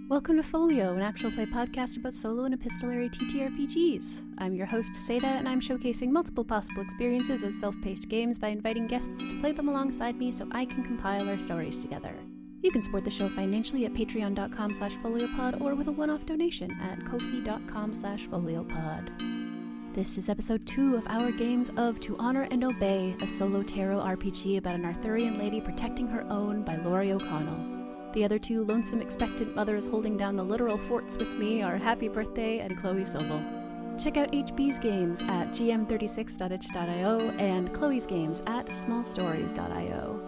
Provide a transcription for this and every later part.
Welcome to Folio, an actual play podcast about solo and epistolary TTRPGs. I'm your host, Satah, and I'm showcasing multiple possible experiences of self-paced games by inviting guests to play them alongside me so I can compile our stories together. You can support the show financially at patreon.com/foliopod or with a one-off donation at ko-fi.com/foliopod. This is episode 2 of our games of To Honor and Obey, a solo tarot RPG about an Arthurian lady protecting her own by Laurie O'Connell. The other 2 lonesome expectant mothers holding down the literal forts with me are Happy Birthday and Chloe Sobel. Check out HB's games at gm36.itch.io and Chloe's games at smallstories.io.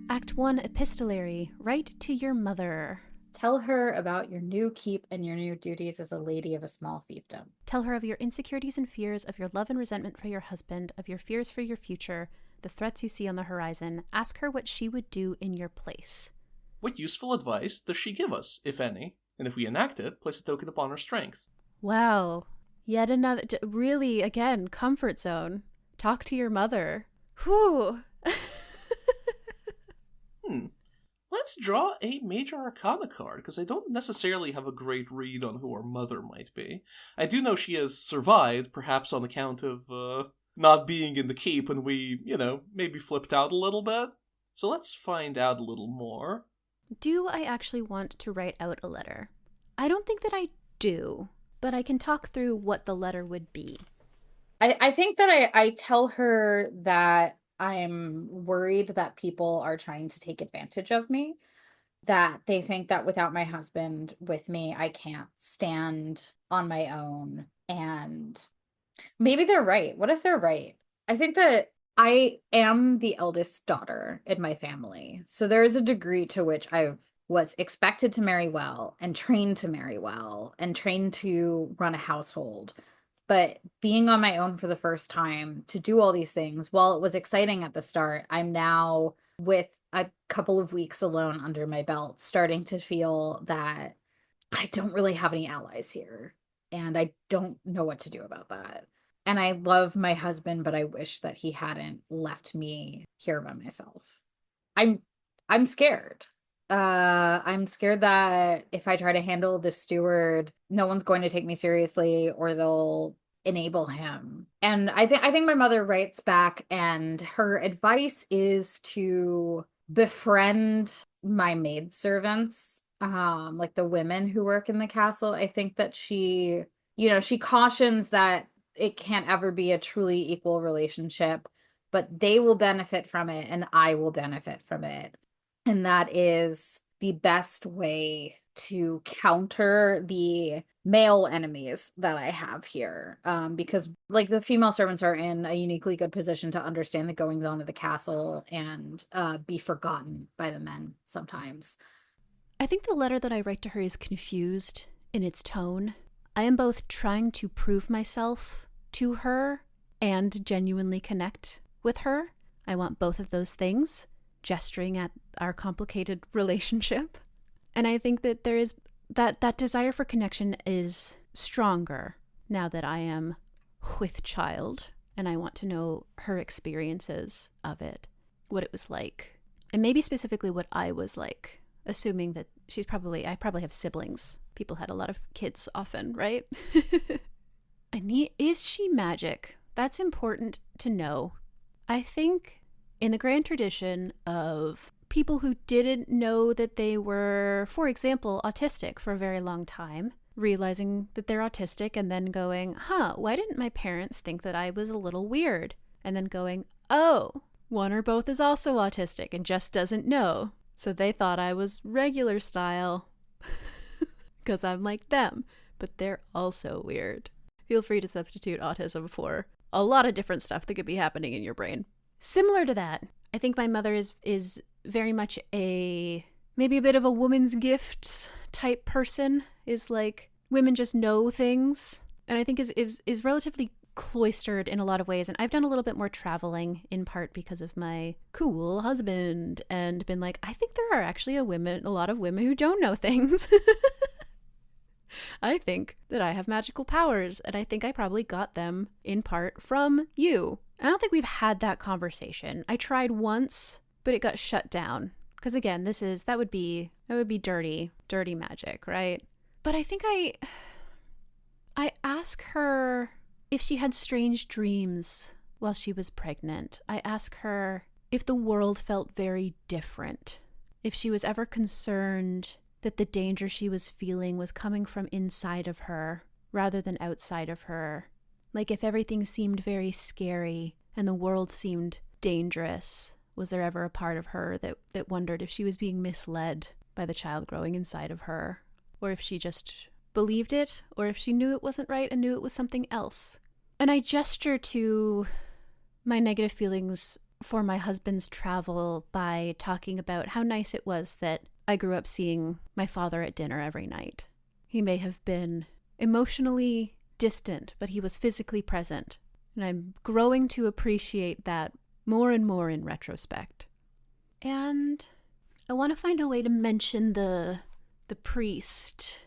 Act 1 Epistolary. Write to your mother. Tell her about your new keep and your new duties as a lady of a small fiefdom. Tell her of your insecurities and fears, of your love and resentment for your husband, of your fears for your future, the threats you see on the horizon. Ask her what she would do in your place. What useful advice does she give us, if any? And if we enact it, place a token upon her strength. Wow. Yet another, really, again, comfort zone. Talk to your mother. Whew. Let's draw a Major Arcana card, because I don't necessarily have a great read on who our mother might be. I do know she has survived, perhaps on account of, not being in the keep when we, maybe flipped out a little bit. So let's find out a little more. Do I actually want to write out a letter? I don't think that I do, but I can talk through what the letter would be. I think that I tell her that I'm worried that people are trying to take advantage of me, that they think that without my husband with me, I can't stand on my own, and maybe they're right. What if they're right? I think that I am the eldest daughter in my family. So there is a degree to which I was expected to marry well and trained to marry well and trained to run a household. But being on my own for the first time to do all these things, while it was exciting at the start, I'm now, with a couple of weeks alone under my belt, starting to feel that I don't really have any allies here. And I don't know what to do about that. And I love my husband, but I wish that he hadn't left me here by myself. I'm scared. I'm scared that if I try to handle the steward, no one's going to take me seriously, or they'll enable him. And I think my mother writes back, and her advice is to befriend my maidservants, like the women who work in the castle. I think that she cautions that it can't ever be a truly equal relationship, but they will benefit from it and I will benefit from it. And that is the best way to counter the male enemies that I have here. Because like the female servants are in a uniquely good position to understand the goings on of the castle and be forgotten by the men sometimes. I think the letter that I write to her is confused in its tone. I am both trying to prove myself to her and genuinely connect with her. I want both of those things, gesturing at our complicated relationship. And I think that there is that desire for connection is stronger now that I am with child, and I want to know her experiences of it, what it was like, and maybe specifically what I was like, assuming that I probably have siblings. People had a lot of kids often, right? Is she magic? That's important to know. I think in the grand tradition of people who didn't know that they were, for example, autistic for a very long time, realizing that they're autistic and then going, why didn't my parents think that I was a little weird? And then going, oh, one or both is also autistic and just doesn't know. So they thought I was regular style because I'm like them, but they're also weird. Feel free to substitute autism for a lot of different stuff that could be happening in your brain. Similar to that, I think my mother is very much maybe a bit of a woman's gift type person, is like, women just know things, and I think is relatively cloistered in a lot of ways. And I've done a little bit more traveling, in part because of my cool husband, and been like, I think there are actually a lot of women who don't know things. I think that I have magical powers, and I think I probably got them in part from you. I don't think we've had that conversation. I tried once, but it got shut down Because again, that would be dirty magic, right? But I think I ask her if she had strange dreams while she was pregnant. I ask her if the world felt very different, if she was ever concerned that the danger she was feeling was coming from inside of her rather than outside of her. Like if everything seemed very scary and the world seemed dangerous, was there ever a part of her that wondered if she was being misled by the child growing inside of her, or if she just believed it, or if she knew it wasn't right and knew it was something else? And I gesture to my negative feelings for my husband's travel by talking about how nice it was that I grew up seeing my father at dinner every night. He may have been emotionally distant, but he was physically present. And I'm growing to appreciate that more and more in retrospect. And I want to find a way to mention the priest.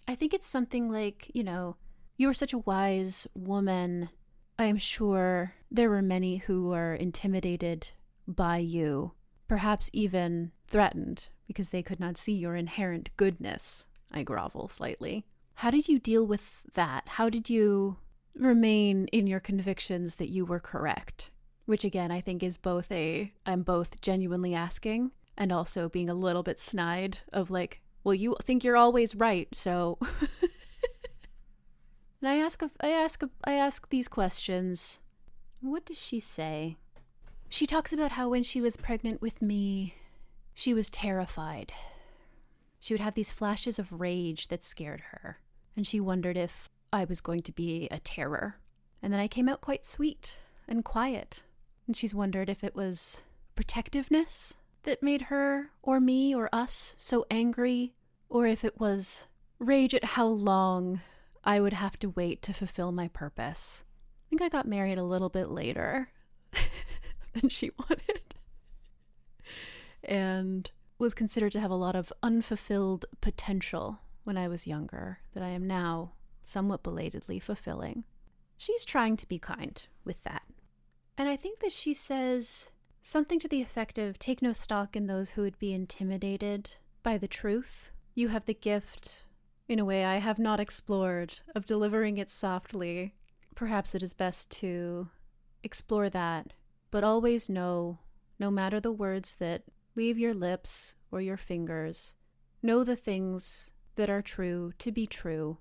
I think it's something like, you were such a wise woman. I am sure there were many who were intimidated by you, perhaps even threatened because they could not see your inherent goodness. I grovel slightly. How did you deal with that? How did you remain in your convictions that you were correct? Which again, I think is I'm both genuinely asking and also being a little bit snide of like, well, you think you're always right, so. And I ask these questions. What does she say? She talks about how when she was pregnant with me, she was terrified. She would have these flashes of rage that scared her, and she wondered if I was going to be a terror. And then I came out quite sweet and quiet, and she's wondered if it was protectiveness that made her or me or us so angry, or if it was rage at how long I would have to wait to fulfill my purpose. I think I got married a little bit later than she wanted, and was considered to have a lot of unfulfilled potential when I was younger that I am now somewhat belatedly fulfilling. She's trying to be kind with that. And I think that she says something to the effect of, take no stock in those who would be intimidated by the truth. You have the gift, in a way I have not explored, of delivering it softly. Perhaps it is best to explore that, but always know, no matter the words that leave your lips or your fingers, know the things that are true to be true.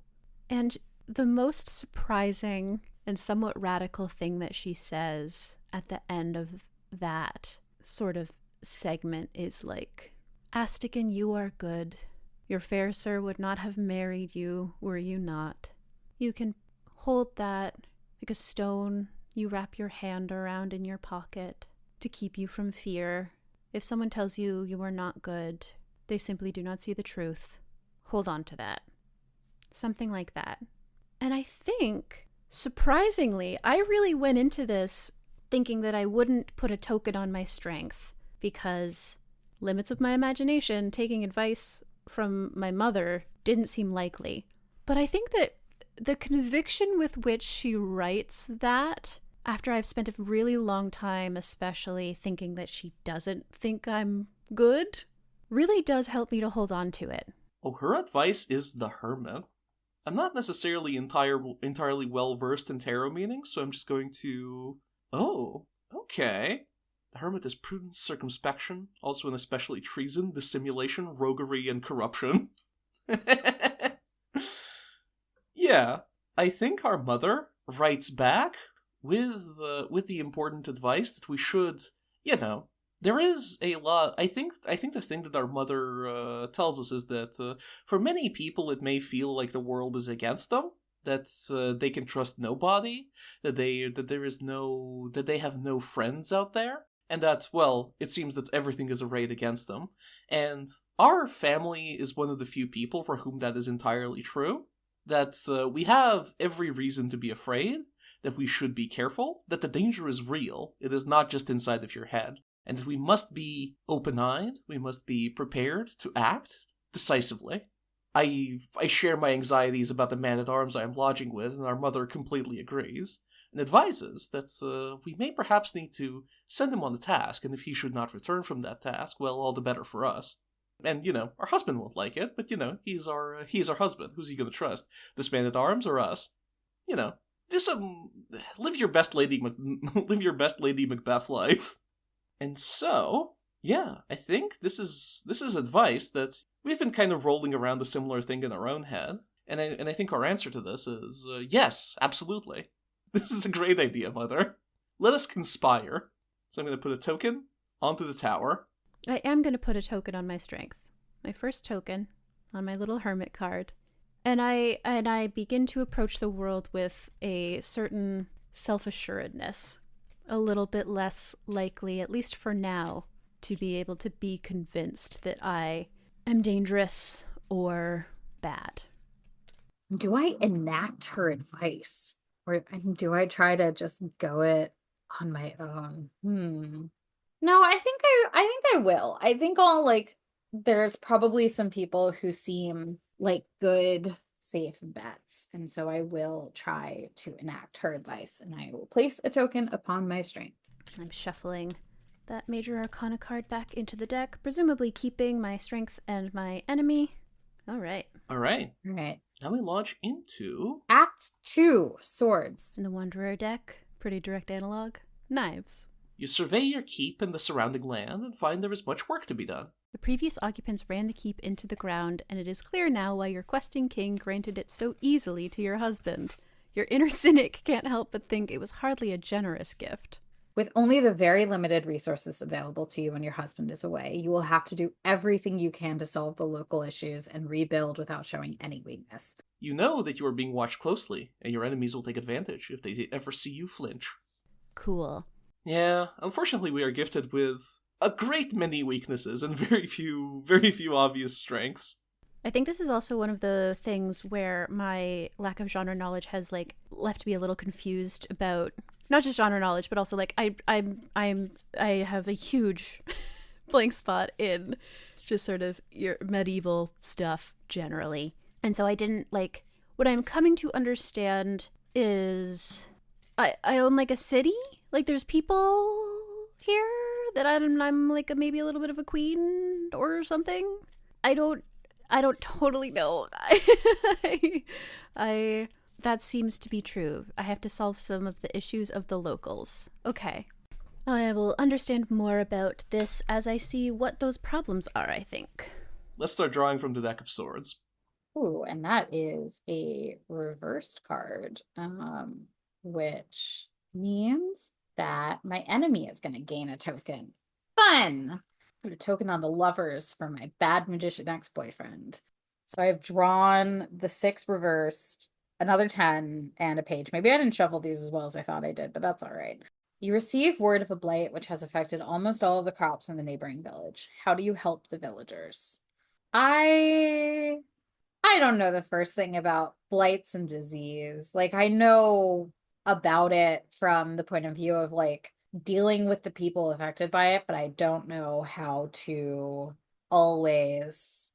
And the most surprising and somewhat radical thing that she says at the end of that sort of segment is like, Astigan, you are good. Your fair sir would not have married you were you not. You can hold that like a stone you wrap your hand around in your pocket to keep you from fear. If someone tells you you are not good, they simply do not see the truth. Hold on to that. Something like that. And I think, surprisingly, I really went into this thinking that I wouldn't put a token on my strength because limits of my imagination, taking advice from my mother didn't seem likely. But I think that the conviction with which she writes that, after I've spent a really long time especially thinking that she doesn't think I'm good, really does help me to hold on to it. Oh, her advice is the hermit. I'm not necessarily entirely well-versed in tarot meanings, so I'm just going to... Oh, okay. The hermit is prudence, circumspection, also and especially treason, dissimulation, roguery, and corruption. Yeah, I think our mother writes back with the important advice that we should, there is a lot. I think the thing that our mother tells us is that for many people it may feel like the world is against them, that they can trust nobody, that they have no friends out there, and that, well, it seems that everything is arrayed against them. And our family is one of the few people for whom that is entirely true. That we have every reason to be afraid, that we should be careful, that the danger is real, it is not just inside of your head, and that we must be open-eyed, we must be prepared to act decisively. I share my anxieties about the man-at-arms I am lodging with, and our mother completely agrees, and advises that we may perhaps need to send him on the task, and if he should not return from that task, well, all the better for us. And, our husband won't like it, but, he's our husband. Who's he gonna trust? This man-at-arms or us? Do some... live your best Lady live your best Lady Macbeth life. And so, yeah, I think this is advice that we've been kind of rolling around a similar thing in our own head, and I think our answer to this is yes, absolutely. This is a great idea, Mother. Let us conspire. So I'm going to put a token onto the tower. I am going to put a token on my strength. My first token on my little hermit card. And I begin to approach the world with a certain self-assuredness. A little bit less likely, at least for now, to be able to be convinced that I am dangerous or bad. Do I enact her advice? Or do I try to just go it on my own? No, I think I will. I think there's probably some people who seem like good, safe bets. And so I will try to enact her advice, and I will place a token upon my strength. I'm shuffling that Major Arcana card back into the deck, presumably keeping my strength and my enemy. All right. Now we launch into Act 2, Swords. In the Wanderer deck, pretty direct analog, knives. You survey your keep and the surrounding land and find there is much work to be done. The previous occupants ran the keep into the ground, and it is clear now why your questing king granted it so easily to your husband. Your inner cynic can't help but think it was hardly a generous gift. With only the very limited resources available to you when your husband is away, you will have to do everything you can to solve the local issues and rebuild without showing any weakness. You know that you are being watched closely, and your enemies will take advantage if they ever see you flinch. Cool. Yeah, unfortunately we are gifted with a great many weaknesses and very few obvious strengths. I think this is also one of the things where my lack of genre knowledge has left me a little confused about not just genre knowledge, but also I have a huge blank spot in just sort of your medieval stuff generally. And so I didn't what I'm coming to understand is I own a city. There's people here that I'm maybe a little bit of a queen or something. I don't totally know. That seems to be true. I have to solve some of the issues of the locals. Okay. I will understand more about this as I see what those problems are, I think. Let's start drawing from the deck of swords. Ooh, and that is a reversed card, which means that my enemy is going to gain a token. Fun! Put a token on the lovers for my bad magician ex-boyfriend. So I have drawn the 6 reversed, another 10, and a page. Maybe I didn't shuffle these as well as I thought I did, but that's all right. You receive word of a blight which has affected almost all of the crops in the neighboring village. How do you help the villagers? I don't know the first thing about blights and disease. I know about it from the point of view of dealing with the people affected by it, but I don't know how to always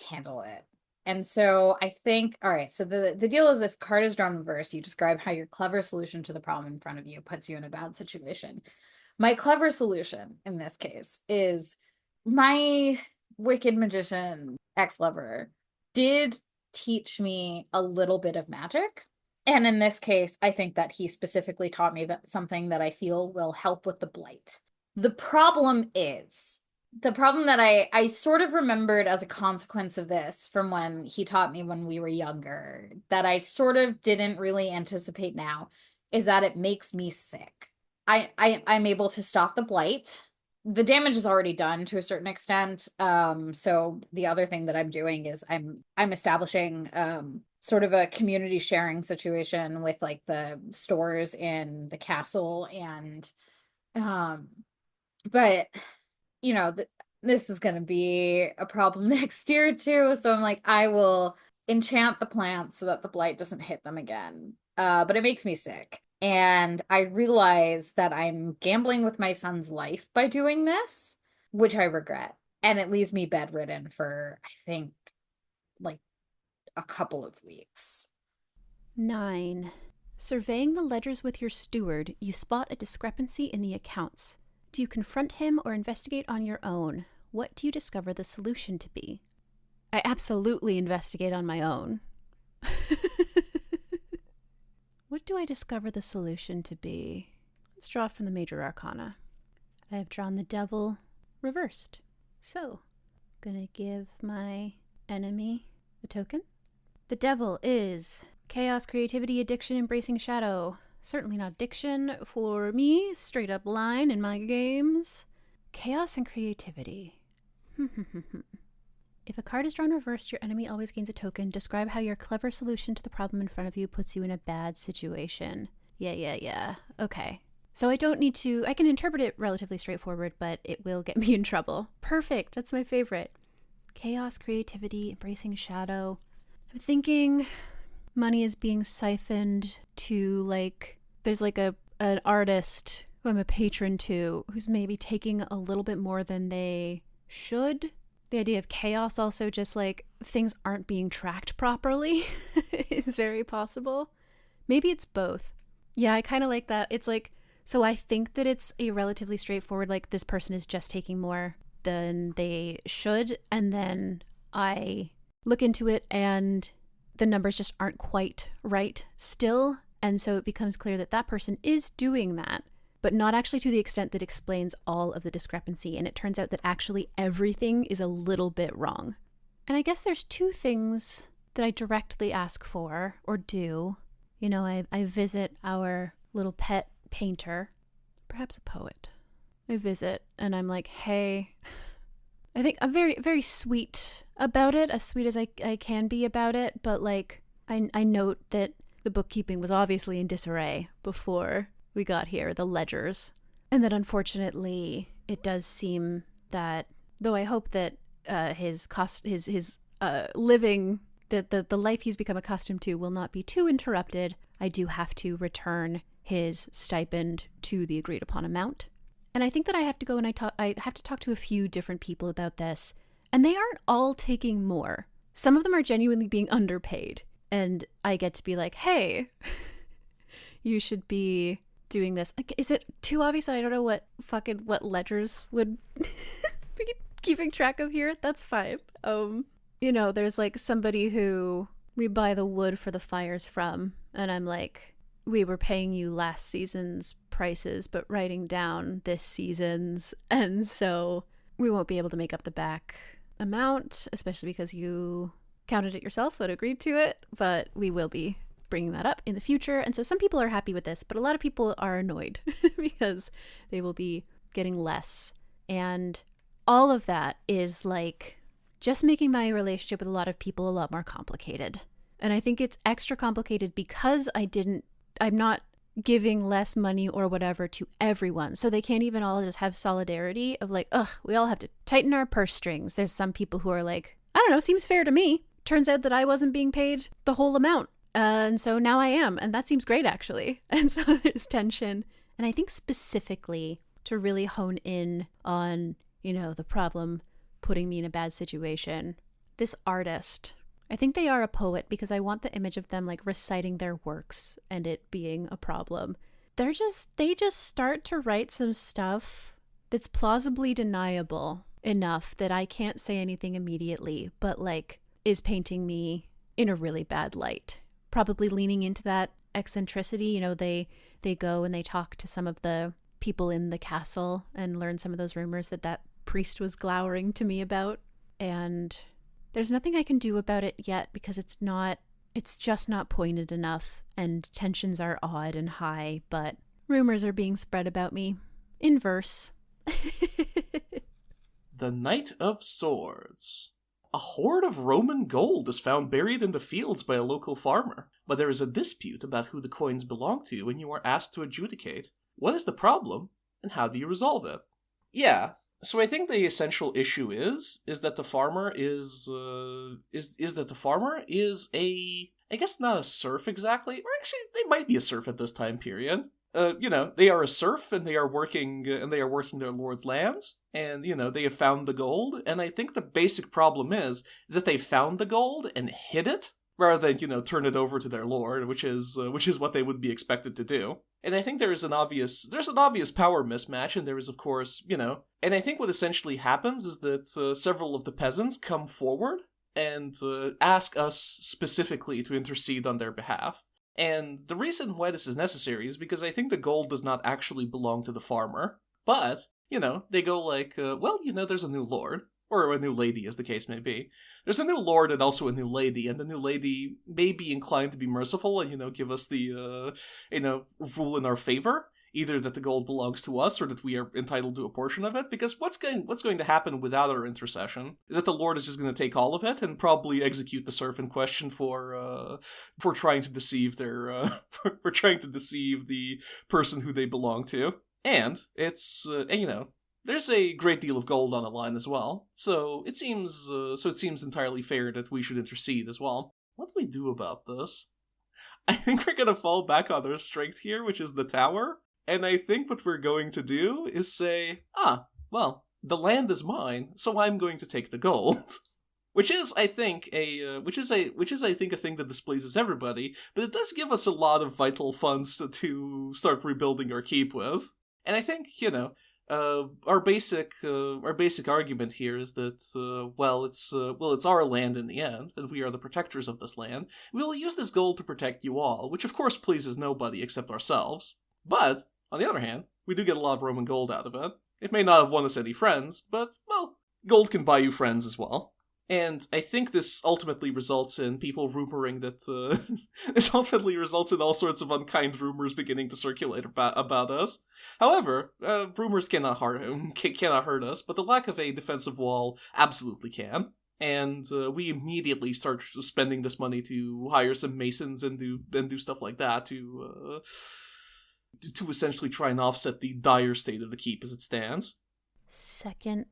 handle it. And so I think, all right, so the deal is if card is drawn reverse, you describe how your clever solution to the problem in front of you puts you in a bad situation. My clever solution in this case is my wicked magician ex-lover did teach me a little bit of magic. And in this case, I think that he specifically taught me that something that I feel will help with the blight. The problem that I sort of remembered as a consequence of this from when he taught me when we were younger, that I sort of didn't really anticipate now, is that it makes me sick. I'm able to stop the blight. The damage is already done to a certain extent. So the other thing that I'm doing is I'm establishing sort of a community sharing situation with the stores in the castle, and but this is going to be a problem next year too. So I'm I will enchant the plants so that the blight doesn't hit them again. But it makes me sick. And I realize that I'm gambling with my son's life by doing this, which I regret. And it leaves me bedridden for, I think, a couple of weeks. 9. Surveying the ledgers with your steward, you spot a discrepancy in the accounts. Do you confront him or investigate on your own? What do you discover the solution to be? I absolutely investigate on my own. What do I discover the solution to be? Let's draw from the major arcana. I have drawn the devil reversed. So, gonna give my enemy a token. The devil is chaos, creativity, addiction, embracing shadow. Certainly not addiction for me. Straight up line in my games. Chaos and creativity. If a card is drawn reversed, your enemy always gains a token. Describe how your clever solution to the problem in front of you puts you in a bad situation. Yeah. Okay. So I don't need to... I can interpret it relatively straightforward, but it will get me in trouble. Perfect. That's my favorite. Chaos, creativity, embracing shadow. I'm thinking money is being siphoned to, like... There's, like, an artist who I'm a patron to who's maybe taking a little bit more than they should. The idea of chaos also, just like things aren't being tracked properly is very possible. Maybe it's both. Yeah, I kind of like that. It's like, so I think that it's a relatively straightforward, like this person is just taking more than they should. And then I look into it and the numbers just aren't quite right still. And so it becomes clear that that person is doing that, but not actually to the extent that explains all of the discrepancy. And it turns out that actually everything is a little bit wrong. And I guess there's 2 things that I directly ask for or do. You know, I visit our little pet painter, perhaps a poet. I visit and I'm like, hey, I think I'm very, very sweet about it, as sweet as I can be about it. But like, I note that the bookkeeping was obviously in disarray before we got here, the ledgers. And that unfortunately, it does seem that, though I hope that his living, that the life he's become accustomed to will not be too interrupted, I do have to return his stipend to the agreed upon amount. And I think that I have to go and I have to talk to a few different people about this. And they aren't all taking more. Some of them are genuinely being underpaid. And I get to be like, hey, you should be doing this. Like, is it too obvious that I don't know what ledgers would be keeping track of here? That's fine. You know, there's like somebody who we buy the wood for the fires from, and I'm like, we were paying you last season's prices, but writing down this season's, and so we won't be able to make up the back amount, especially because you counted it yourself and agreed to it, but we will be bringing that up in the future. And so some people are happy with this, but a lot of people are annoyed because they will be getting less. And all of that is like just making my relationship with a lot of people a lot more complicated. And I think it's extra complicated because I'm not giving less money or whatever to everyone. So they can't even all just have solidarity of like, ugh, we all have to tighten our purse strings. There's some people who are like, I don't know, seems fair to me. Turns out that I wasn't being paid the whole amount. And so now I am. And that seems great, actually. And so there's tension. And I think specifically to really hone in on, you know, the problem putting me in a bad situation, this artist, I think they are a poet because I want the image of them like reciting their works and it being a problem. They just start to write some stuff that's plausibly deniable enough that I can't say anything immediately, but like is painting me in a really bad light. Probably leaning into that eccentricity. You know, they go and they talk to some of the people in the castle and learn some of those rumors that priest was glowering to me about. And there's nothing I can do about it yet because it's just not pointed enough and tensions are odd and high, but rumors are being spread about me in verse. The Knight of Swords. A hoard of Roman gold is found buried in the fields by a local farmer, but there is a dispute about who the coins belong to when you are asked to adjudicate. What is the problem, and how do you resolve it? Yeah, so I think the essential issue is that the farmer is I guess not a serf exactly, or actually they might be a serf at this time period. You know, they are a serf and they are working their lord's lands, and you know, they have found the gold. And I think the basic problem is that they found the gold and hid it, rather than, turn it over to their lord, which is what they would be expected to do. And I think there's an obvious power mismatch, and there is, of course, and I think what essentially happens is that several of the peasants come forward and ask us specifically to intercede on their behalf. And the reason why this is necessary is because I think the gold does not actually belong to the farmer. But, they go like, there's a new lord, or a new lady, as the case may be. There's a new lord and also a new lady, and the new lady may be inclined to be merciful and, give us the, rule in our favor. Either that the gold belongs to us or that we are entitled to a portion of it, because what's going to happen without our intercession is that the Lord is just going to take all of it and probably execute the serf in question for trying to deceive for trying to deceive the person who they belong to. And it's there's a great deal of gold on the line as well, so it seems entirely fair that we should intercede as well. What do we do about this? I think we're gonna fall back on our strength here, which is the tower. And I think what we're going to do is say, well, the land is mine, so I'm going to take the gold. Which is, I think, a thing that displeases everybody, but it does give us a lot of vital funds to start rebuilding our keep with. And I think, our basic argument here is that, it's our land in the end, and we are the protectors of this land. We will use this gold to protect you all, which of course pleases nobody except ourselves. But, on the other hand, we do get a lot of Roman gold out of it. It may not have won us any friends, but, well, gold can buy you friends as well. And I think this ultimately results in people rumoring that, this ultimately results in all sorts of unkind rumors beginning to circulate about us. However, rumors cannot hurt us, but the lack of a defensive wall absolutely can. And we immediately start spending this money to hire some masons and do stuff like that to essentially try and offset the dire state of the keep as it stands. Second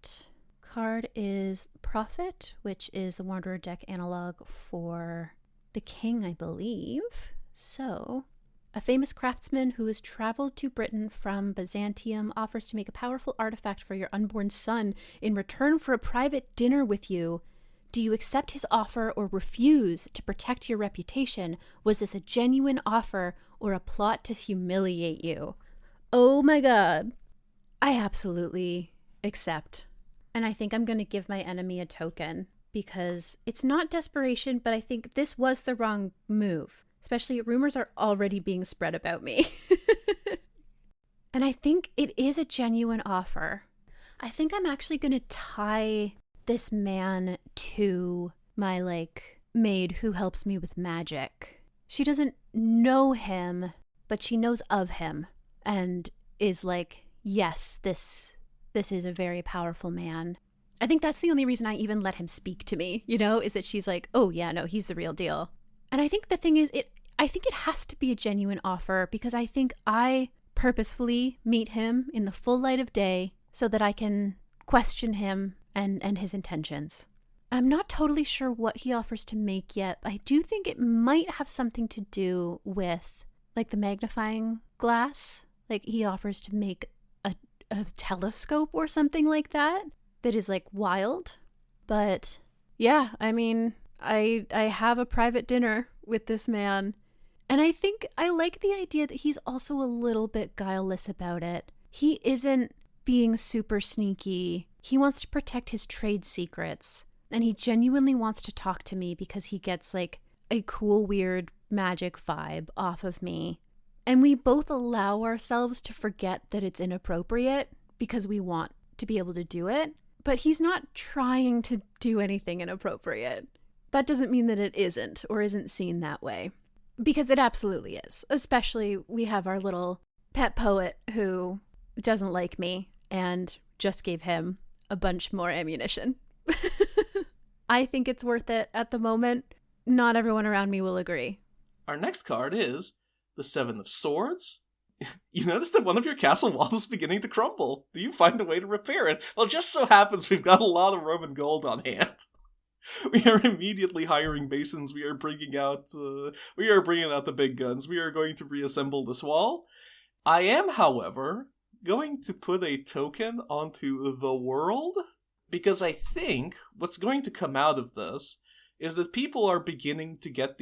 card is Prophet, which is the Wanderer deck analog for the King, I believe. So, a famous craftsman who has traveled to Britain from Byzantium offers to make a powerful artifact for your unborn son in return for a private dinner with you. Do you accept his offer or refuse to protect your reputation? Was this a genuine offer or a plot to humiliate you? Oh my god. I absolutely accept. And I think I'm going to give my enemy a token because it's not desperation, but I think this was the wrong move. Especially rumors are already being spread about me. And I think it is a genuine offer. I think I'm actually going to tie this man to my maid who helps me with magic. She doesn't know him, but she knows of him and is like, yes, this is a very powerful man. I think that's the only reason I even let him speak to me, is that she's like, oh yeah, no, he's the real deal. And I think the thing is, I think it has to be a genuine offer because I think I purposefully meet him in the full light of day so that I can question him and his intentions. I'm not totally sure what he offers to make yet. I do think it might have something to do with the magnifying glass. He offers to make a telescope or something like that is wild. But yeah, I mean, I have a private dinner with this man. And I think I like the idea that he's also a little bit guileless about it. He isn't being super sneaky. He wants to protect his trade secrets. And he genuinely wants to talk to me because he gets a cool, weird magic vibe off of me. And we both allow ourselves to forget that it's inappropriate because we want to be able to do it. But he's not trying to do anything inappropriate. That doesn't mean that it isn't or isn't seen that way. Because it absolutely is. Especially we have our little pet poet who doesn't like me and just gave him a bunch more ammunition. I think it's worth it at the moment. Not everyone around me will agree. Our next card is the Seven of Swords. You notice that one of your castle walls is beginning to crumble. Do you find a way to repair it? Well, it just so happens we've got a lot of Roman gold on hand. We are immediately hiring masons. We are bringing out the big guns. We are going to reassemble this wall. I am, however, going to put a token onto the world, because I think what's going to come out of this is that people are beginning to get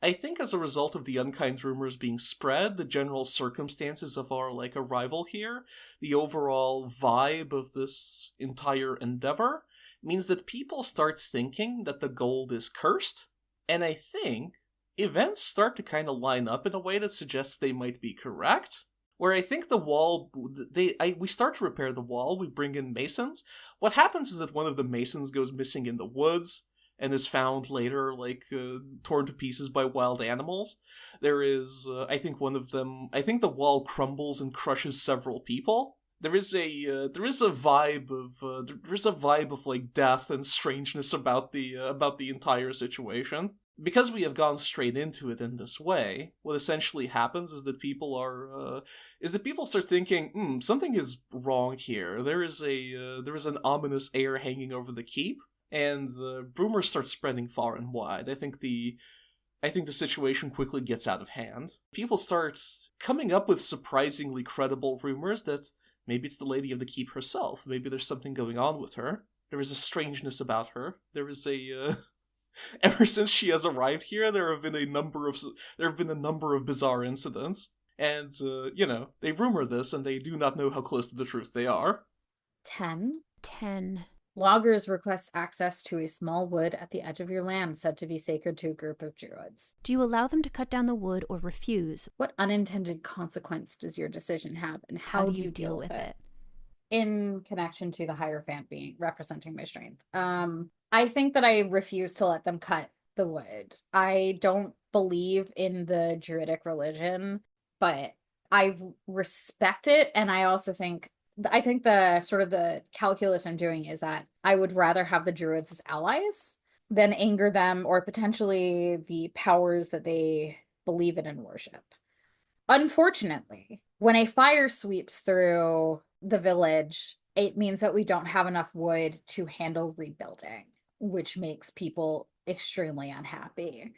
I think as a result of the unkind rumors being spread, the general circumstances of our, arrival here, the overall vibe of this entire endeavor, means that people start thinking that the gold is cursed, and I think events start to kind of line up in a way that suggests they might be correct. Where I think the wall, we start to repair the wall, we bring in masons. What happens is that one of the masons goes missing in the woods, and is found later, torn to pieces by wild animals. There is, I think the wall crumbles and crushes several people. There is a vibe of death and strangeness about the entire situation. Because we have gone straight into it in this way, what essentially happens is that people start thinking, something is wrong here. There is an ominous air hanging over the keep. And rumors start spreading far and wide. I think the situation quickly gets out of hand. People start coming up with surprisingly credible rumors that maybe it's the lady of the keep herself. Maybe there's something going on with her. There is a strangeness about her. There is ever since she has arrived here, there have been a number of bizarre incidents. And they rumor this, and they do not know how close to the truth they are. 10. Loggers request access to a small wood at the edge of your land said to be sacred to a group of druids. Do you allow them to cut down the wood or refuse? What unintended consequence does your decision have, and how do you deal with it? In connection to the Hierophant being representing my strength. I think that I refuse to let them cut the wood. I don't believe in the druidic religion, but I respect it, and I also think the sort of the calculus I'm doing is that I would rather have the druids as allies than anger them or potentially the powers that they believe in and worship. Unfortunately, when a fire sweeps through the village, it means that we don't have enough wood to handle rebuilding, which makes people extremely unhappy.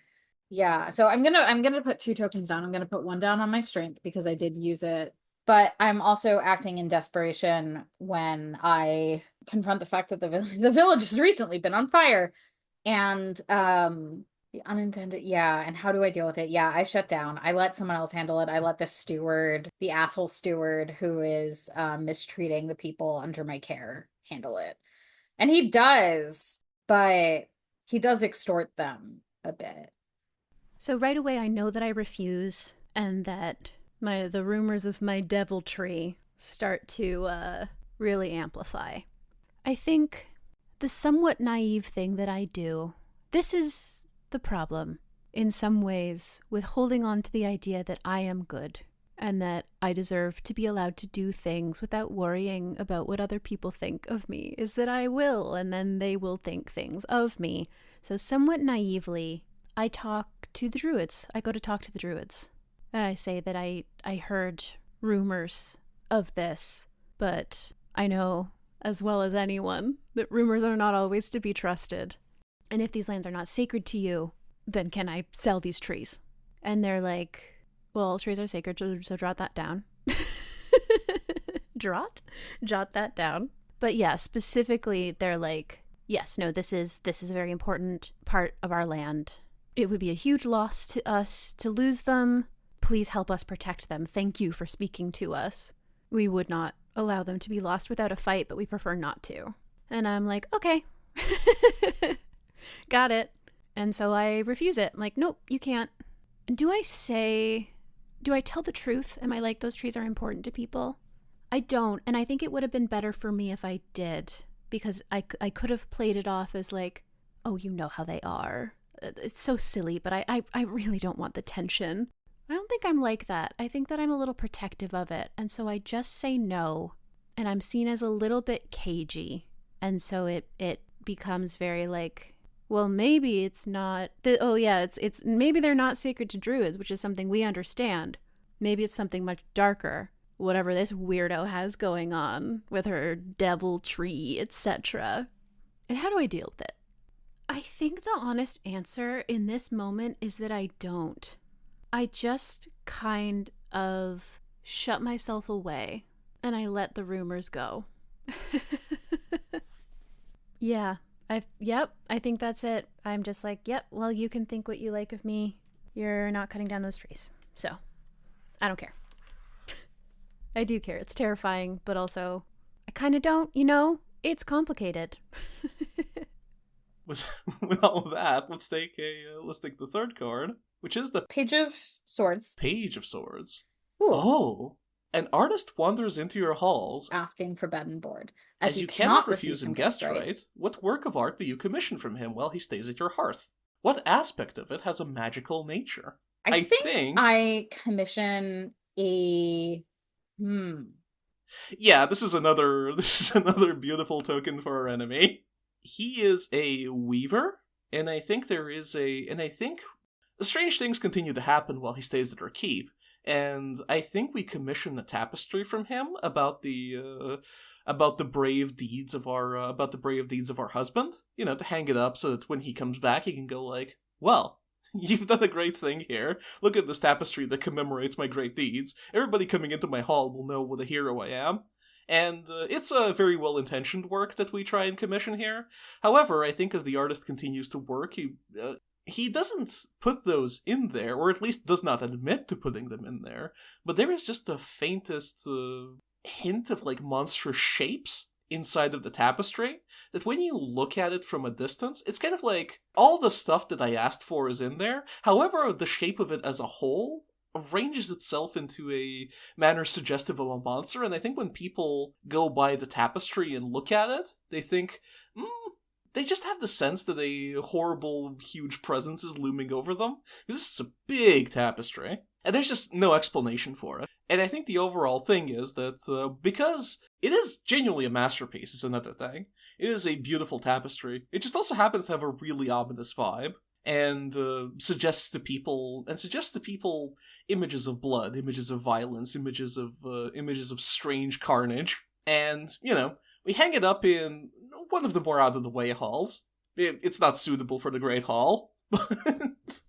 Yeah, so I'm gonna put 2 tokens down. I'm gonna put 1 down on my strength because I did use it. But I'm also acting in desperation when I confront the fact that the village has recently been on fire. And the unintended, and how do I deal with it? I shut down. I let someone else handle it. I let the asshole steward who is mistreating the people under my care handle it. And he does, but he does extort them a bit. So right away I know that I refuse, and that the rumors of my deviltry start to really amplify. I think the somewhat naive thing that I do, this is the problem in some ways with holding on to the idea that I am good and that I deserve to be allowed to do things without worrying about what other people think of me, is that I will, and then they will think things of me. So somewhat naively, I talk to the druids. I go to talk to the druids. And I say that I heard rumors of this, but I know as well as anyone that rumors are not always to be trusted. And if these lands are not sacred to you, then can I sell these trees? And they're like, well, trees are sacred, so jot that down. Jot that down. But yeah, specifically, they're like, yes, no, this is a very important part of our land. It would be a huge loss to us to lose them. Please help us protect them. Thank you for speaking to us. We would not allow them to be lost without a fight, but we prefer not to. And I'm like, okay. Got it. And so I refuse it. I'm like, nope, you can't. And do I tell the truth? Am I like, those trees are important to people? I don't. And I think it would have been better for me if I did, because I could have played it off as like, oh, you know how they are. It's so silly, but I really don't want the tension. I don't think I'm like that. I think that I'm a little protective of it. And so I just say no. And I'm seen as a little bit cagey. And so it becomes very like, well, maybe it's not. It's maybe they're not sacred to druids, which is something we understand. Maybe it's something much darker. Whatever this weirdo has going on with her devil tree, etc. And how do I deal with it? I think the honest answer in this moment is that I don't. I just kind of shut myself away and I let the rumors go. Yeah, I think that's it. I'm just like, yep, well, you can think what you like of me. You're not cutting down those trees. So, I don't care. I do care. It's terrifying, but also, I kind of don't, it's complicated. With all of that, let's take the third card, which is the Page of Swords. Page of Swords. Ooh. Oh, an artist wanders into your halls, Asking for bed and board. as you cannot refuse him guest right. What work of art do you commission from him while he stays at your hearth? What aspect of it has a magical nature? I think I commission a Yeah, this is another beautiful token for our enemy. He is a weaver, and I think strange things continue to happen while he stays at our keep. And I think we commission a tapestry from him about the brave deeds of our husband. To hang it up so that when he comes back, he can go like, "Well, you've done a great thing here. Look at this tapestry that commemorates my great deeds. Everybody coming into my hall will know what a hero I am." And it's a very well-intentioned work that we try and commission here. However, I think as the artist continues to work, he doesn't put those in there, or at least does not admit to putting them in there. But there is just the faintest hint of like monstrous shapes inside of the tapestry that when you look at it from a distance, it's kind of like all the stuff that I asked for is in there. However, the shape of it as a whole arranges itself into a manner suggestive of a monster, and I think when people go by the tapestry and look at it, they think, they just have the sense that a horrible, huge presence is looming over them. This is a big tapestry, and there's just no explanation for it. And I think the overall thing is that because it is genuinely a masterpiece, is another thing. It is a beautiful tapestry. It just also happens to have a really ominous vibe. And suggests to people images of blood, images of violence, images of strange carnage. And, we hang it up in one of the more out-of-the-way halls. It's not suitable for the Great Hall, but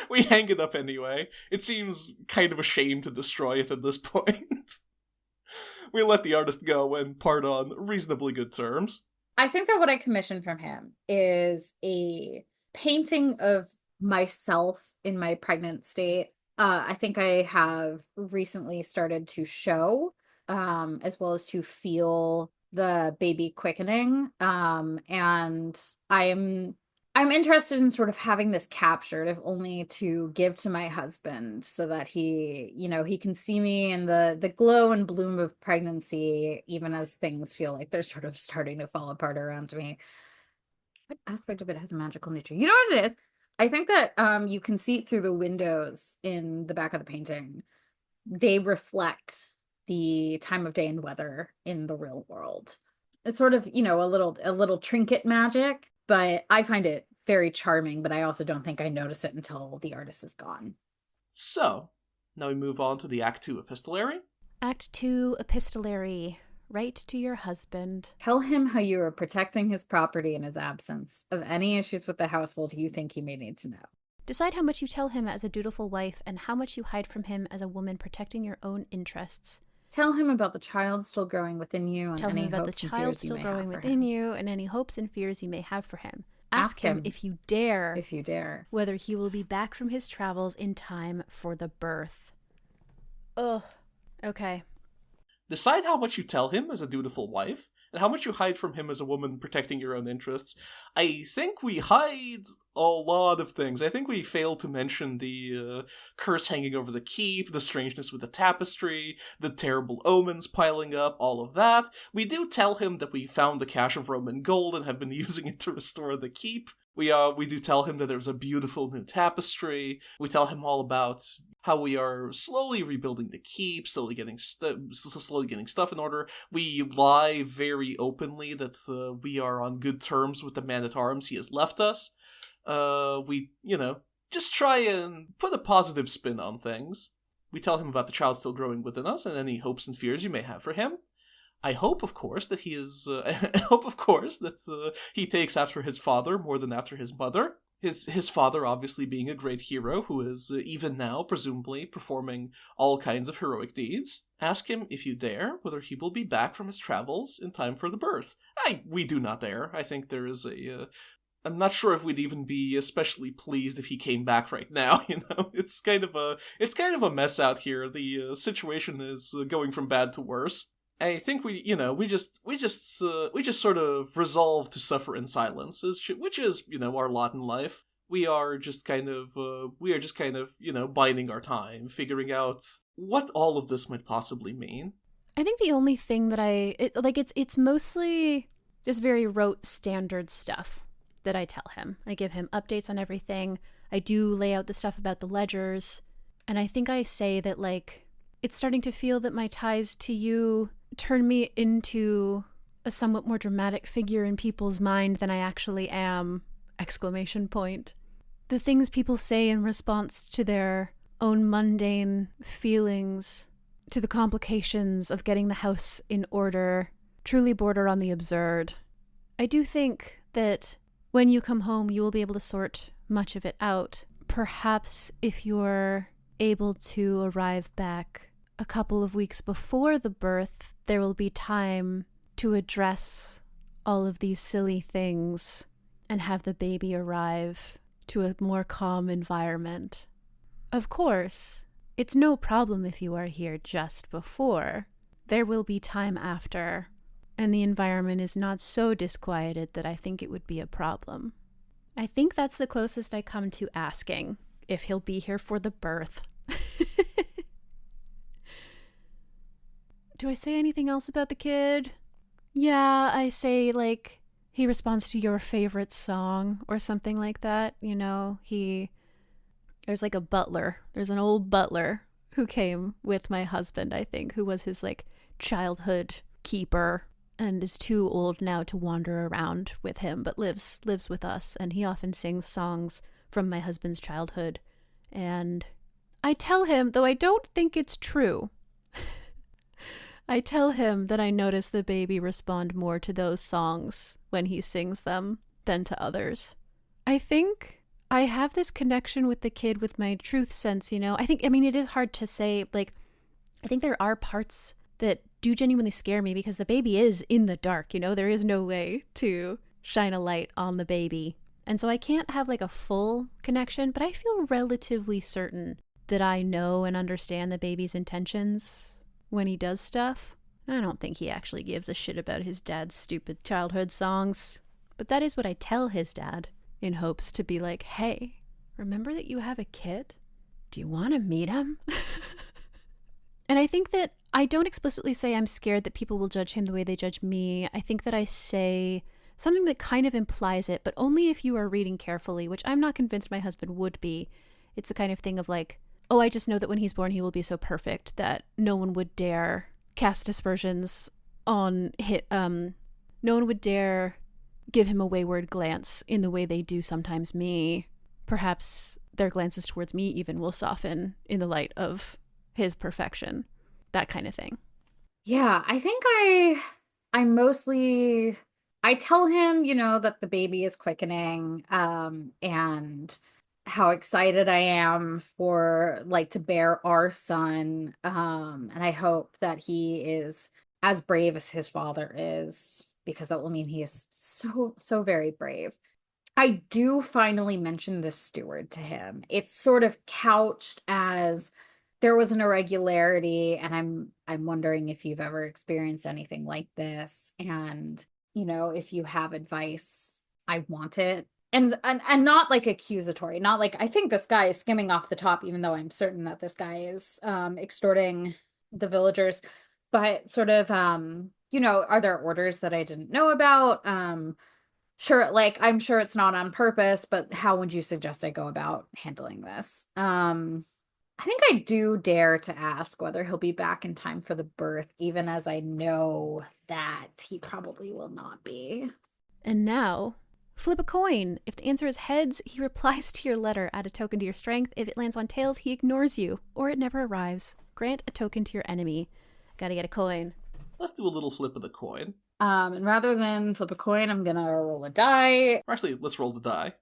we hang it up anyway. It seems kind of a shame to destroy it at this point. We let the artist go and part on reasonably good terms. I think that what I commissioned from him is a painting of myself in my pregnant state. I think I have recently started to show, as well as to feel the baby quickening. And I'm interested in sort of having this captured, if only to give to my husband so that he can see me in the glow and bloom of pregnancy, even as things feel like they're sort of starting to fall apart around me. What aspect of it has a magical nature? You know what it is? I think that you can see through the windows in the back of the painting. They reflect the time of day and weather in the real world. It's sort of, a little trinket magic, but I find it very charming, but I also don't think I notice it until the artist is gone. So, now we move on to the Act 2 Epistolary. Act 2 Epistolary. Write to your husband. Tell him how you are protecting his property in his absence, of any issues with the household you think he may need to know. Decide how much you tell him as a dutiful wife and how much you hide from him as a woman protecting your own interests. Tell him about the child still growing within you and any hopes and fears you may have for him. Tell him about the child still growing within you and any hopes and fears you may have for him. Ask him if you dare, whether he will be back from his travels in time for the birth. Ugh. Okay. Decide how much you tell him as a dutiful wife, and how much you hide from him as a woman protecting your own interests. I think we hide a lot of things. I think we failed to mention the curse hanging over the keep, the strangeness with the tapestry, the terrible omens piling up, all of that. We do tell him that we found the cache of Roman gold and have been using it to restore the keep. We do tell him that there's a beautiful new tapestry. We tell him all about how we are slowly rebuilding the keep, slowly getting stuff in order. We lie very openly that we are on good terms with the man-at-arms he has left us. We, just try and put a positive spin on things. We tell him about the child still growing within us and any hopes and fears you may have for him. I hope, of course, that he takes after his father more than after his mother. His father obviously being a great hero who is even now presumably performing all kinds of heroic deeds. Ask him, if you dare, whether he will be back from his travels in time for the birth. We do not dare. I think there is I'm not sure if we'd even be especially pleased if he came back right now. It's kind of a mess out here. The situation is going from bad to worse. I think we just sort of resolve to suffer in silence, which is our lot in life. We are just kind of biding our time, figuring out what all of this might possibly mean. I think the only thing that it's mostly just very rote standard stuff that I tell him. I give him updates on everything. I do lay out the stuff about the ledgers. And I think I say that, like, it's starting to feel that my ties to you turn me into a somewhat more dramatic figure in people's mind than I actually am! ! The things people say in response to their own mundane feelings, to the complications of getting the house in order, truly border on the absurd. I do think that when you come home, you will be able to sort much of it out. Perhaps if you're able to arrive back a couple of weeks before the birth, there will be time to address all of these silly things and have the baby arrive to a more calm environment. Of course, it's no problem if you are here just before. There will be time after, and the environment is not so disquieted that I think it would be a problem. I think that's the closest I come to asking if he'll be here for the birth. Do I say anything else about the kid? Yeah, I say, like, he responds to your favorite song or something like that. There's like a butler. There's an old butler who came with my husband, I think, who was his, like, childhood keeper and is too old now to wander around with him, but lives with us. And he often sings songs from my husband's childhood. And I tell him, though I don't think it's true, I tell him that I notice the baby respond more to those songs when he sings them than to others. I think I have this connection with the kid with my truth sense, it is hard to say, like, I think there are parts that do genuinely scare me because the baby is in the dark, there is no way to shine a light on the baby. And so I can't have, like, a full connection, but I feel relatively certain that I know and understand the baby's intentions when he does stuff. I don't think he actually gives a shit about his dad's stupid childhood songs, but that is what I tell his dad, in hopes to be like, hey, remember that you have a kid? Do you want to meet him? And I think that I don't explicitly say I'm scared that people will judge him the way they judge me. I think that I say something that kind of implies it, but only if you are reading carefully, which I'm not convinced my husband would be. It's the kind of thing of like, oh, I just know that when he's born, he will be so perfect that no one would dare cast aspersions on him. No one would dare give him a wayward glance in the way they do sometimes me. Perhaps their glances towards me even will soften in the light of his perfection. That kind of thing. Yeah, I think I tell him, that the baby is quickening, and how excited I am for, like, to bear our son. And I hope that he is as brave as his father is, because that will mean he is so, so very brave. I do finally mention the steward to him. It's sort of couched as there was an irregularity, and I'm wondering if you've ever experienced anything like this, and if you have advice, I want it. And not like accusatory, not like I think this guy is skimming off the top, even though I'm certain that this guy is extorting the villagers, but sort of are there orders that I didn't know about? Sure, like, I'm sure it's not on purpose, but how would you suggest I go about handling this? I think I do dare to ask whether he'll be back in time for the birth, even as I know that he probably will not be. And now, flip a coin. If the answer is heads, he replies to your letter. Add a token to your strength. If it lands on tails, he ignores you, or it never arrives. Grant a token to your enemy. Gotta get a coin. Let's do a little flip of the coin. And rather than flip a coin, I'm gonna roll a die. Actually, let's roll the die.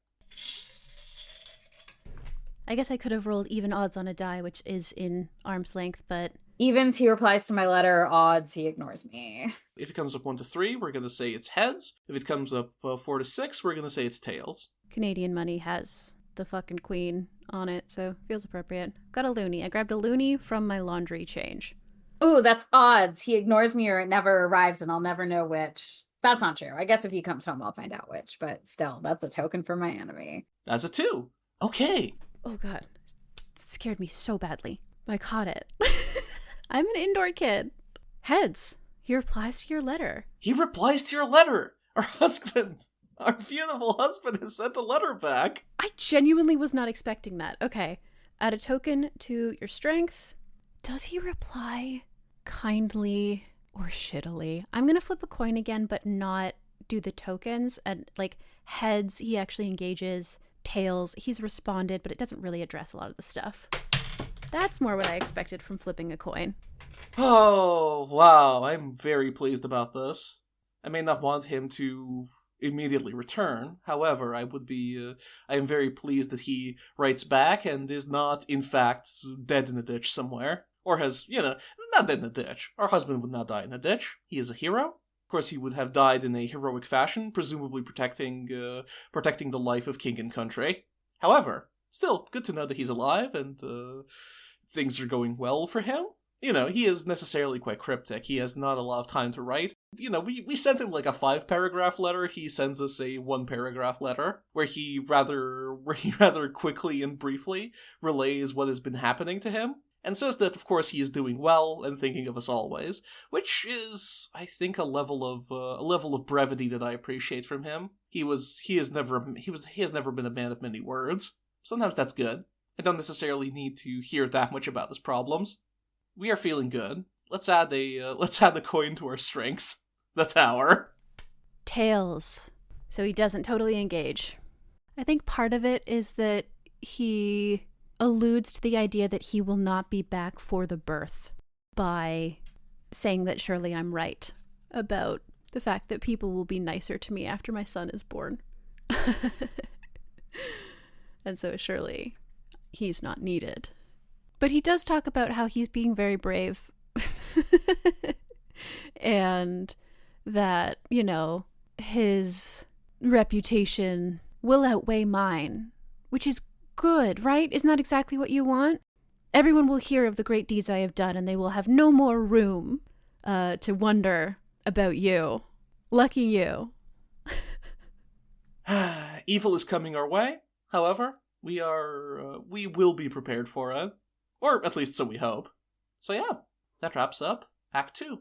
I guess I could have rolled even odds on a die, which is in arm's length, but... Evens, he replies to my letter. Odds, he ignores me. If it comes up 1 to 3, we're going to say it's heads. If it comes up 4 to 6, we're going to say it's tails. Canadian money has the fucking queen on it, so feels appropriate. Got a loonie. I grabbed a loonie from my laundry change. Ooh, that's odds. He ignores me or it never arrives and I'll never know which. That's not true. I guess if he comes home, I'll find out which, but still, that's a token for my enemy. That's a 2. Okay. Oh god. It scared me so badly. I caught it. I'm an indoor kid. Heads. He replies to your letter. He replies to your letter. Our husband, our beautiful husband has sent a letter back. I genuinely was not expecting that. Okay. Add a token to your strength. Does he reply kindly or shittily? I'm going to flip a coin again, but not do the tokens. And like heads, he actually engages. Tails, he's responded, but it doesn't really address a lot of the stuff. That's more what I expected from flipping a coin. Oh, wow. I'm very pleased about this. I may not want him to immediately return. However, I am very pleased that he writes back and is not, in fact, dead in a ditch somewhere. Or has, not dead in a ditch. Our husband would not die in a ditch. He is a hero. Of course, he would have died in a heroic fashion, presumably protecting the life of king and country. However, still, good to know that he's alive and things are going well for him. He is necessarily quite cryptic. He has not a lot of time to write. We sent him like a 5-paragraph letter. He sends us a 1-paragraph letter where he rather quickly and briefly relays what has been happening to him. And says that, of course, he is doing well and thinking of us always, which is, I think, a level of brevity that I appreciate from him. He has never been a man of many words. Sometimes that's good. I don't necessarily need to hear that much about his problems. We are feeling good. Let's add a coin to our strength. The tower. Tails. So he doesn't totally engage. I think part of it is that he alludes to the idea that he will not be back for the birth by saying that surely I'm right about the fact that people will be nicer to me after my son is born. And so surely he's not needed. But he does talk about how he's being very brave and that, his reputation will outweigh mine, which is good, right? Isn't that exactly what you want? Everyone will hear of the great deeds I have done, and they will have no more room to wonder about you. Lucky you. Evil is coming our way. However, we will be prepared for it. Or at least so we hope. So yeah, that wraps up Act 2.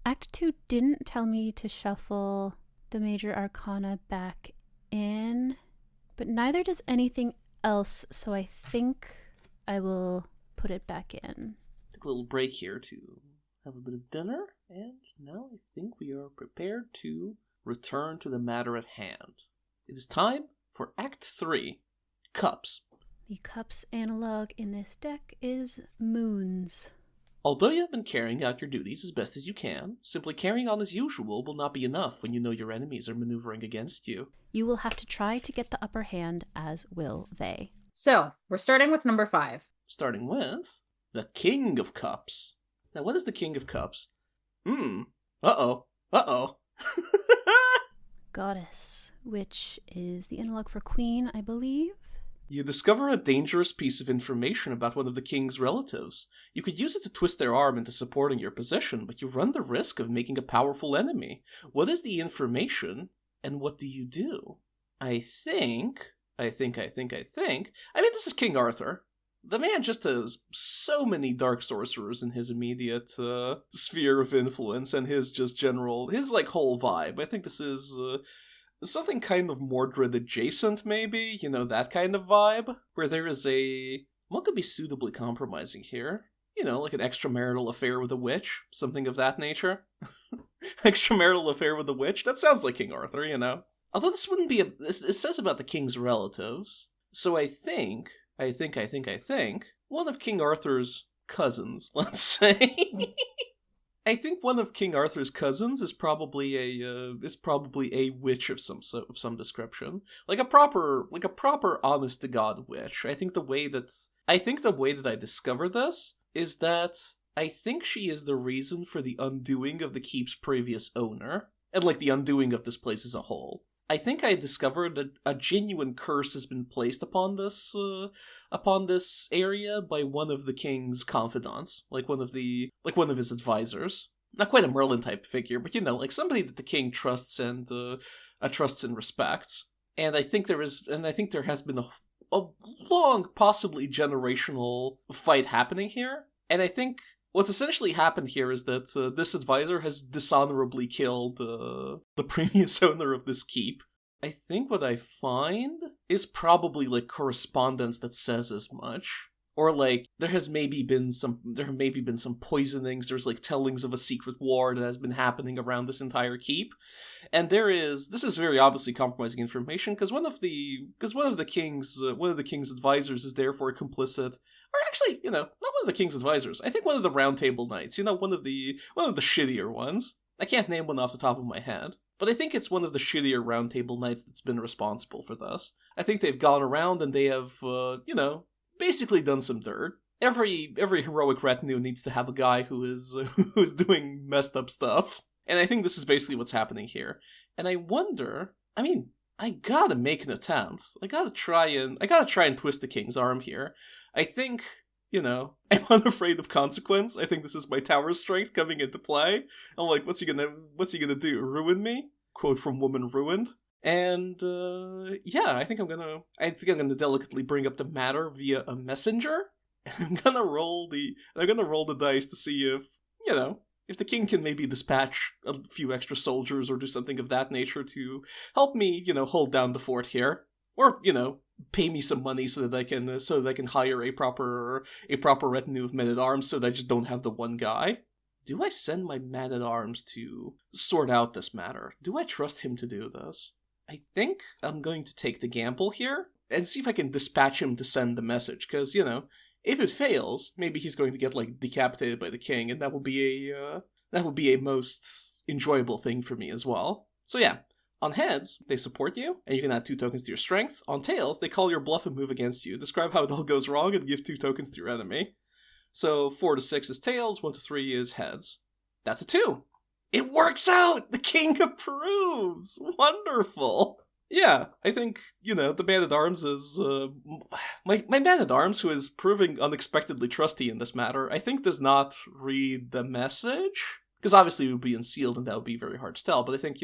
Act 2 didn't tell me to shuffle the major arcana back in, but neither does anything else, so I think I will put it back in. Take a little break here to have a bit of dinner, and now I think we are prepared to return to the matter at hand. It is time for Act 3, Cups. The cups analog in this deck is moons. Although you have been carrying out your duties as best as you can, simply carrying on as usual will not be enough when you know your enemies are maneuvering against you. You will have to try to get the upper hand, as will they. So, we're starting with number 5. Starting with the King of Cups. Now, what is the King of Cups? Uh-oh. Goddess, which is the analog for queen, I believe. You discover a dangerous piece of information about one of the king's relatives. You could use it to twist their arm into supporting your position, but you run the risk of making a powerful enemy. What is the information, and what do you do? I think... I mean, this is King Arthur. The man just has so many dark sorcerers in his immediate sphere of influence, and his whole vibe. I think this is... something kind of Mordred adjacent, maybe? That kind of vibe? Where there is what could be suitably compromising here? Like an extramarital affair with a witch? Something of that nature? Extramarital affair with a witch? That sounds like King Arthur, Although this wouldn't be it says about the king's relatives. So I think one of King Arthur's cousins, let's say. I think one of King Arthur's cousins is probably a witch of some description, like a proper honest to God witch. I think the way that I discover this is that I think she is the reason for the undoing of the keep's previous owner, and like the undoing of this place as a whole. I think I discovered that a genuine curse has been placed upon this area by one of the king's confidants, like one of his advisors. Not quite a Merlin type figure, but like somebody that the king trusts and respects. And I think there has been a long, possibly generational fight happening here. And I think what's essentially happened here is that this advisor has dishonorably killed the previous owner of this keep. I think what I find is probably like correspondence that says as much. Or like there have maybe been some poisonings. There's like tellings of a secret war that has been happening around this entire keep, and this is very obviously compromising information because one of the king's advisors is therefore complicit. Or actually, not one of the king's advisors. I think one of the round table knights. One of the shittier ones. I can't name one off the top of my head, but I think it's one of the shittier round table knights that's been responsible for this. I think they've gone around and they have basically done some dirt. Every heroic retinue needs to have a guy who is doing messed up stuff. And I think this is basically what's happening here. And I wonder, I gotta make an attempt. I gotta try and twist the king's arm here. I think, I'm unafraid of consequence. I think this is my tower strength coming into play. I'm like, what's he gonna do? Ruin me? Quote from Woman Ruined. And I think I'm gonna delicately bring up the matter via a messenger. And I'm gonna roll the dice to see if the king can maybe dispatch a few extra soldiers or do something of that nature to help me, hold down the fort here, or pay me some money so that I can hire a proper retinue of men-at-arms so that I just don't have the one guy. Do I send my man-at-arms to sort out this matter? Do I trust him to do this? I think I'm going to take the gamble here and see if I can dispatch him to send the message, because, if it fails, maybe he's going to get, like, decapitated by the king, and that will be a most enjoyable thing for me as well. So yeah, on heads, they support you, and you can add 2 tokens to your strength. On tails, they call your bluff and move against you. Describe how it all goes wrong and give 2 tokens to your enemy. So 4 to 6 is tails, 1 to 3 is heads. That's a 2! It works out! The king approves! Wonderful! Yeah, I think, the man-at-arms is, my man-at-arms, who is proving unexpectedly trusty in this matter, I think does not read the message. Because obviously it would be unsealed and that would be very hard to tell, but I think,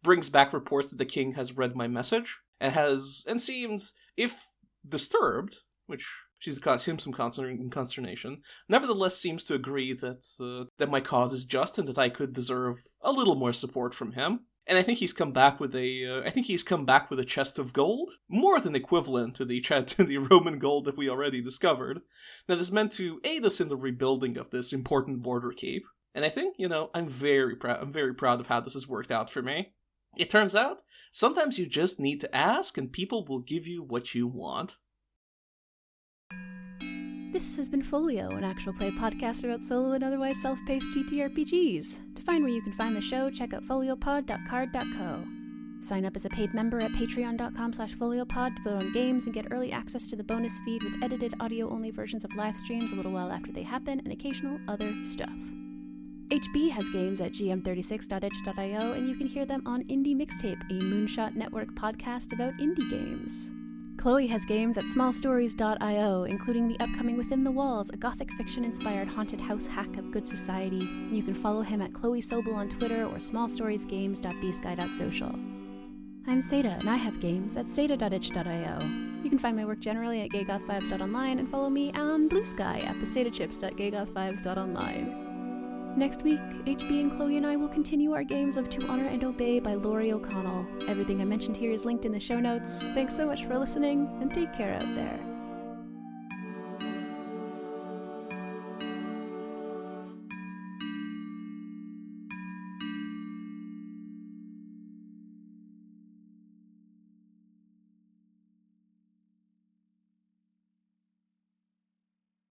brings back reports that the king has read my message, and seems, if disturbed, which she's caused him some consternation, nevertheless seems to agree that my cause is just and that I could deserve a little more support from him. And I think he's come back with a chest of gold, more than equivalent to the Roman gold that we already discovered, that is meant to aid us in the rebuilding of this important border keep. And I think, I'm very proud of how this has worked out for me. It turns out, sometimes you just need to ask and people will give you what you want. This has been Folio, an actual play podcast about solo and otherwise self-paced TTRPGs. To find where you can find the show, check out foliopod.card.co. Sign up as a paid member at patreon.com/foliopod to vote on games and get early access to the bonus feed with edited audio-only versions of live streams a little while after they happen and occasional other stuff. HB has games at gm36.itch.io, and you can hear them on Indie Mixtape, a Moonshot Network podcast about indie games. Chloe has games at smallstories.io, including the upcoming Within the Walls, a gothic fiction-inspired haunted house hack of good society. And you can follow him at Chloe Sobel on Twitter or smallstoriesgames.bsky.social. I'm Satah, and I have games at satah.itch.io. You can find my work generally at gaygothvibes.online and follow me on bluesky at posatachips.gaygothvibes.online. Next week, HB and Chloe and I will continue our games of To Honor and Obey by Laurie O'Connell. Everything I mentioned here is linked in the show notes. Thanks so much for listening, and take care out there.